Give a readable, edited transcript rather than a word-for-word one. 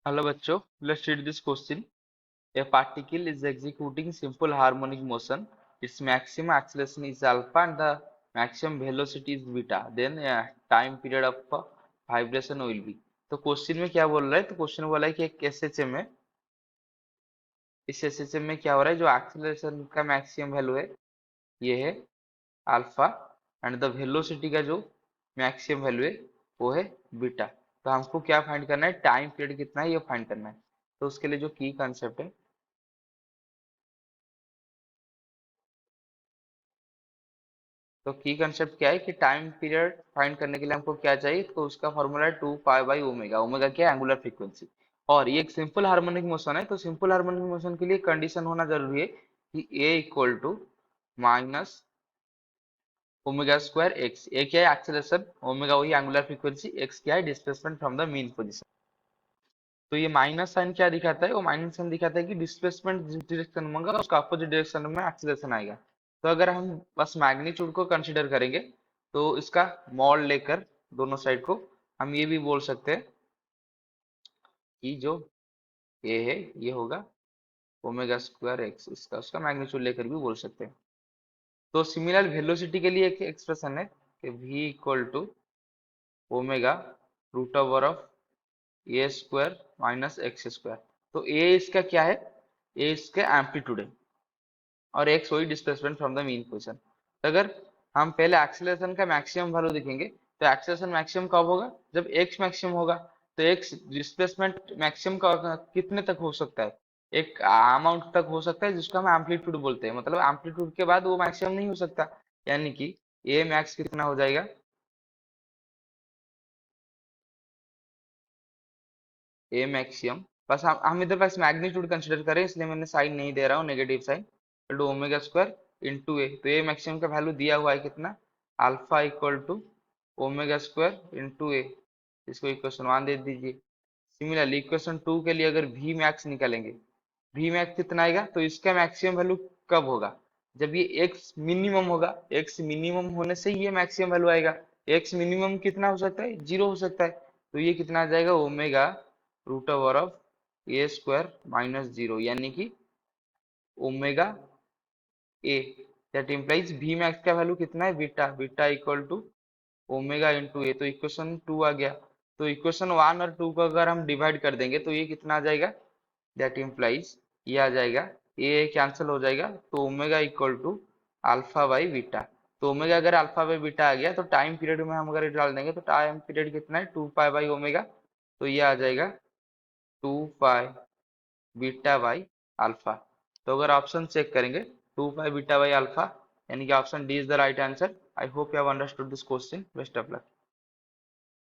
Hello बच्चों, let's read this question. A particle is executing simple harmonic motion. Its maximum acceleration is alpha and the maximum velocity is beta. Then a time period of vibration will be. तो question में क्या बोल रहा है? तो question बोला है कि एक एसएचएम है, इस एसएचएम में क्या हो रहा है, जो एक्सेलरेशन का मैक्सिमम वैल्यू है ये है अल्फा एंड द वेलोसिटी का जो मैक्सिमम वैल्यू है वो है बीटा। तो हमको क्या फाइंड करना है, टाइम पीरियड कितना है ये फाइंड करना है। तो उसके लिए जो की कंसेप्ट है, तो की कंसेप्ट क्या है कि टाइम पीरियड फाइंड करने के लिए हमको क्या चाहिए, तो उसका फॉर्मूला है 2 पाई बाई ओमेगा। ओमेगा क्या है, एंगुलर फ्रीक्वेंसी। और ये एक सिंपल हार्मोनिक मोशन है, तो सिंपल हार्मोनिक मोशन के लिए कंडीशन होना जरूरी है कि a equal to minus omega square x. A क्या है, एक्सेलरेशन, ओमेगा वही एंगुलर फ्रीक्वेंसी, एक्स क्या है, displacement from the mean position. तो ये माइनस साइन क्या दिखाता है, वो माइनस साइन दिखाता है कि डिस्प्लेसमेंट जिस डायरेक्शन में होगा उसका अपोजिट डायरेक्शन में एक्सीलरेशन आएगा। तो अगर हम बस मैग्नीट्यूड को कंसीडर करेंगे तो इसका मॉड लेकर दोनों साइड को हम ये भी बोल सकते हैं कि जो ये है ये होगा ओमेगा स्क्वायर एक्स, इसका उसका मैग्नीट्यूड लेकर भी बोल सकते हैं। तो सिमिलर वेलोसिटी के लिए एक एक्सप्रेशन है कि v equal to omega root over of a square minus x square. तो ए इसका क्या है, ए इसका एम्पलीट्यूड है और एक्स वही displacement from the mean position. तो अगर हम पहले एक्सीलरेशन का मैक्सिमम वैल्यू देखेंगे तो एक्सीलरेशन मैक्सिमम कब होगा, जब एक्स मैक्सिमम होगा। तो एक्स डिस्प्लेसमेंट मैक्सिमम का कितने तक हो सकता है, एक अमाउंट तक हो सकता है जिसको हम एम्पलीट्यूड बोलते हैं। मतलब एम्पलीट्यूड के बाद वो मैक्सिमम नहीं हो सकता, यानी कि ए मैक्स कितना हो जाएगा, ए मैक्सिमम। बस हम इधर बस मैग्नीट्यूड कंसिडर करें इसलिए मैंने साइन नहीं दे रहा हूँ, negative sign. To omega square into a, तो ए मैक्सिमम का वैल्यू दिया हुआ है कितना, alpha equal to omega square into a. इसको इक्वेशन 1 दे दीजिए। सिमिलरली इक्वेशन 2 के लिए अगर वी मैक्स निकालेंगे, वी मैक्स कितना आएगा, तो इसका मैक्सिमम वैल्यू कब होगा, जब ये एक्स मिनिमम होगा। एक्स मिनिमम होने से ये मैक्सिमम वैल्यू आएगा। एक्स मिनिमम कितना हो सकता है, 0 हो सकता है। तो ये कितना आ जाएगा, omega root over of a square minus 0, यानी कि omega a. That implies v max का वैल्यू कितना है, beta. Beta equal to omega into a, तो इक्वेशन 2 आ गया। तो इक्वेशन 1 और 2 को अगर हम डिवाइड कर देंगे तो ये कितना आ जाएगा, दैट इम्प्लाइज ये आ जाएगा, ए कैंसिल हो जाएगा, तो omega equal to alpha by beta. तो ओमेगा अगर अल्फा बाई बीटा आ गया तो टाइम पीरियड में हम अगर डाल देंगे तो टाइम पीरियड कितना है, 2 पाई बाई ओमेगा। तो ये आ जाएगा 2 पाई बीटा बाई अल्फा। तो अगर ऑप्शन चेक करेंगे 2 पाई बीटा बाई अल्फा, यानी कि option D is the right answer. I hope you have understood this question. Best of luck.